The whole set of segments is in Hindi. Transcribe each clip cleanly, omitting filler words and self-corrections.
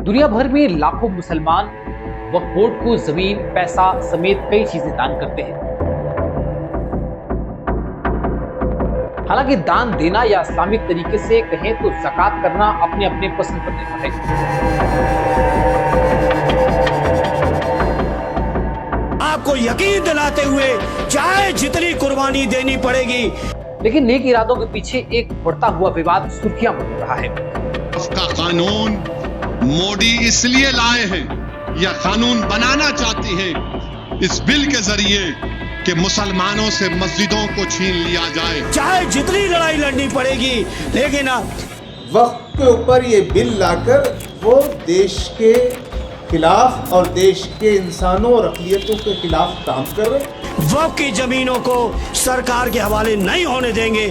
दुनिया भर में लाखों मुसलमान वक्फ बोर्ड को जमीन, पैसा समेत कई चीजें दान करते हैं। हालांकि दान देना या इस्लामिक तरीके से कहें तो ज़कात करना अपने अपने पसंद पर निर्भर है। आपको यकीन दिलाते हुए चाहे जितनी कुर्बानी देनी पड़ेगी, लेकिन नेक इरादों के पीछे एक बढ़ता हुआ विवाद सुर्खियां बन रहा है। उसका कानून मोदी इसलिए लाए हैं या कानून बनाना चाहती हैं इस बिल के जरिए कि मुसलमानों से मस्जिदों को छीन लिया जाए। चाहे जितनी लड़ाई लड़नी पड़ेगी, लेकिन वक्त के ऊपर ये बिल लाकर वो देश के खिलाफ और देश के इंसानों और अक़लियतों के खिलाफ काम कर रहे। वक्फ की जमीनों को सरकार के हवाले नहीं होने देंगे।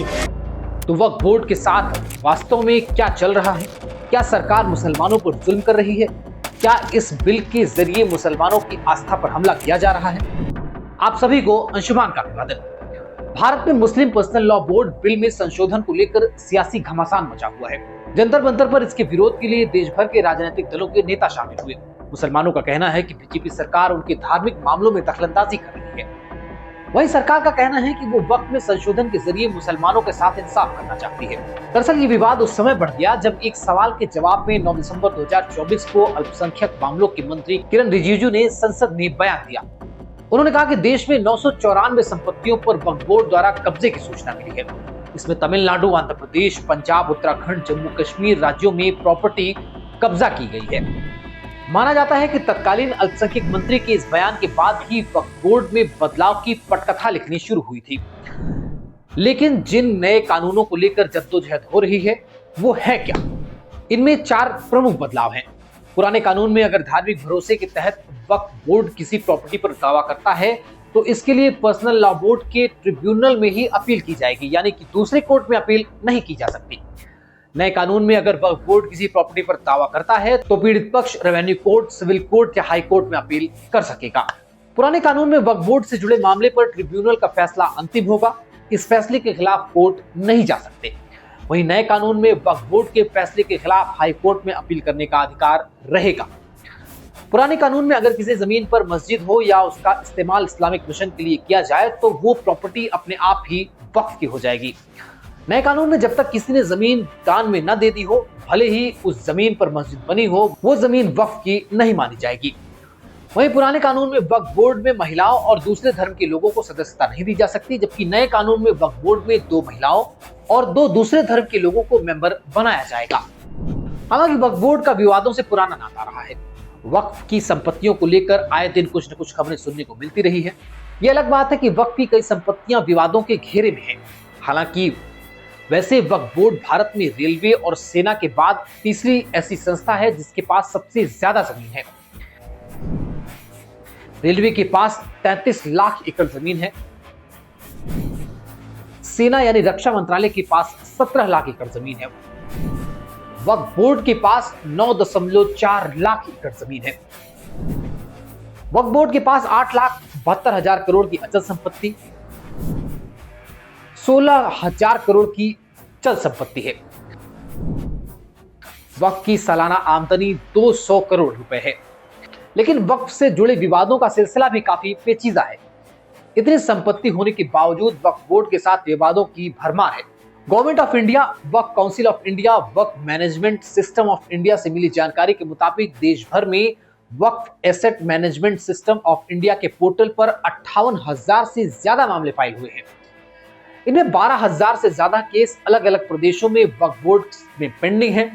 तो वक्फ बोर्ड के साथ वास्तव में क्या चल रहा है? क्या सरकार मुसलमानों पर जुल्म कर रही है? क्या इस बिल के जरिए मुसलमानों की आस्था पर हमला किया जा रहा है? आप सभी को अंशुमान का अभिवादन। भारत में मुस्लिम पर्सनल लॉ बोर्ड बिल में संशोधन को लेकर सियासी घमासान मचा हुआ है। जंतर मंतर पर इसके विरोध के लिए देश भर के राजनीतिक दलों के नेता शामिल हुए। मुसलमानों का कहना है कि बीजेपी सरकार उनके धार्मिक मामलों में दखलंदाजी कर रही है। वहीं सरकार का कहना है कि वो वक्फ में संशोधन के जरिए मुसलमानों के साथ इंसाफ करना चाहती है। दरअसल ये विवाद उस समय बढ़ गया जब एक सवाल के जवाब में 9 दिसंबर 2024 को अल्पसंख्यक मामलों के मंत्री किरण रिजिजू ने संसद में बयान दिया। उन्होंने कहा कि देश में 994 संपत्तियों पर वक्फ बोर्ड द्वारा कब्जे की सूचना मिली है। इसमें तमिलनाडु, आंध्र प्रदेश, पंजाब, उत्तराखंड, जम्मू कश्मीर राज्यों में प्रॉपर्टी कब्जा की गई है। माना जाता है कि तत्कालीन अल्पसंख्यक मंत्री के इस बयान के बाद ही वक्फ बोर्ड में बदलाव की पटकथा लिखनी शुरू हुई थी। लेकिन जिन नए कानूनों को लेकर जद्दोजहद हो रही है वो है क्या? इनमें 4 प्रमुख बदलाव हैं। पुराने कानून में अगर धार्मिक भरोसे के तहत वक्फ बोर्ड किसी प्रॉपर्टी पर दावा करता है तो इसके लिए पर्सनल लॉ बोर्ड के ट्रिब्यूनल में ही अपील की जाएगी, यानी कि दूसरे कोर्ट में अपील नहीं की जा सकती। नए कानून में अगर वक्फ बोर्ड किसी प्रॉपर्टी पर दावा करता है तो पीड़ित पक्ष रेवेन्यू कोर्ट, सिविल कोर्ट या हाई कोर्ट में अपील कर सकेगा। पुराने कानून में वक्फ बोर्ड से जुड़े मामले पर ट्रिब्यूनल का फैसला अंतिम होगा। इस फैसले के खिलाफ कोर्ट नहीं जा सकते। वहीं नए कानून में वक्फ बोर्ड के फैसले के खिलाफ हाई कोर्ट में अपील करने का अधिकार रहेगा। पुराने कानून में अगर किसी जमीन पर मस्जिद हो या उसका इस्तेमाल इस्लामिक मिशन के लिए किया जाए तो वो प्रॉपर्टी अपने आप ही वक्फ की हो जाएगी। नए कानून में जब तक किसी ने जमीन दान में न दे दी हो, भले ही उस जमीन पर मस्जिद बनी हो, वो जमीन वक्फ की नहीं मानी जाएगी। वहीं पुराने कानून में वक्फ बोर्ड में महिलाओं और दूसरे धर्म के लोगों को सदस्यता नहीं दी जा सकती, जबकि नए कानून में वक्फ बोर्ड में 2 महिलाओं और 2 दूसरे धर्म के लोगों को मेंबर बनाया जाएगा। हालांकि वक्फ बोर्ड का विवादों से पुराना नाता रहा है। वक्फ की संपत्तियों को लेकर आए दिन कुछ न कुछ खबरें सुनने को मिलती रही है। यह अलग बात है कि वक्फ की कई संपत्तियां विवादों के घेरे में हैं। हालांकि वैसे वक्फ बोर्ड भारत में रेलवे और सेना के बाद तीसरी ऐसी संस्था है जिसके पास सबसे ज्यादा जमीन है। रेलवे के पास 33 लाख एकड़ जमीन है। सेना यानी रक्षा मंत्रालय के पास 17 लाख एकड़ जमीन है। वक्फ बोर्ड के पास 9.4 लाख एकड़ जमीन है। वक्फ बोर्ड के पास 8,72,000 करोड़ की अचल संपत्ति, 16,000 करोड़ की चल संपत्ति है। वक्फ की सालाना आमदनी 200 करोड़ रुपए है। लेकिन वक्फ से जुड़े विवादों का सिलसिला भी काफी पेचीदा है। इतनी संपत्ति होने के बावजूद वक्फ बोर्ड के साथ विवादों की भरमार है। Government of India, Waqf council of India, Waqf management system of India से मिली जानकारी के मुताबिक देश भर में Waqf asset management system of India के पोर्टल पर 58,000 से ज्यादा मामले फाइल हुए हैं। इनमें 12,000 से ज्यादा केस अलग अलग प्रदेशों में वक्फ बोर्ड में पेंडिंग है।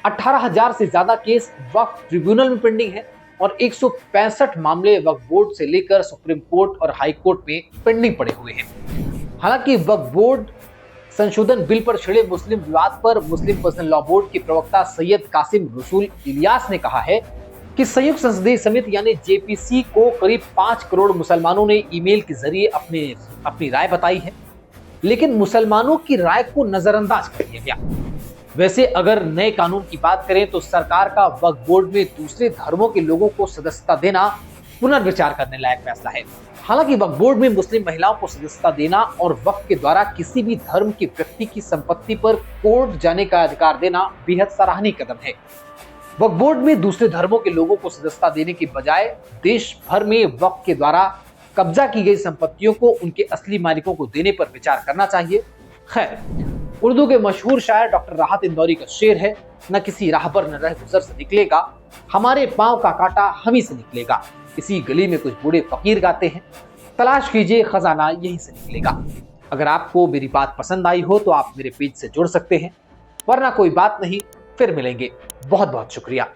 18,000 से ज्यादा केस वक्फ ट्रिब्यूनल में पेंडिंग है और 165 मामले वक्फ बोर्ड से लेकर सुप्रीम कोर्ट और हाई कोर्ट में पेंडिंग पड़े हुए हैं। हालांकि वक्फ बोर्ड संशोधन बिल पर छिड़े मुस्लिम विवाद पर मुस्लिम पर्सनल लॉ बोर्ड के प्रवक्ता सैयद कासिम रसूल इलियास ने कहा है कि संयुक्त संसदीय समिति यानी जेपीसी को करीब 5 करोड़ मुसलमानों ने ईमेल के जरिए अपनी राय बताई है, लेकिन मुसलमानों की राय को नजरअंदाज कर दिया गया। वैसे अगर नए कानून की बात करें तो सरकार का वक्फ बोर्ड में दूसरे धर्मों के लोगों को सदस्यता देना पुनर्विचार करने लायक फैसला है। हालांकि वक्फ बोर्ड में मुस्लिम महिलाओं को सदस्यता देना और वक्फ के द्वारा किसी भी धर्म के व्यक्ति की संपत्ति पर कोर्ट जाने का अधिकार देना बेहद सराहनीय कदम है। वक्फ बोर्ड में दूसरे धर्मों के लोगों को सदस्यता देने के बजाय देश भर में वक्फ के द्वारा कब्जा की गई संपत्तियों को उनके असली मालिकों को देने पर विचार करना चाहिए। खैर, उर्दू के मशहूर शायर डॉक्टर राहत इंदौरी का शेर है, न किसी राहबर न रह गुजर से निकलेगा, हमारे पांव का कांटा हम ही से निकलेगा। इसी गली में कुछ बूढ़े फकीर गाते हैं, तलाश कीजिए खजाना यहीं से निकलेगा। अगर आपको मेरी बात पसंद आई हो तो आप मेरे पेज से जुड़ सकते हैं, वरना कोई बात नहीं, फिर मिलेंगे। बहुत बहुत शुक्रिया।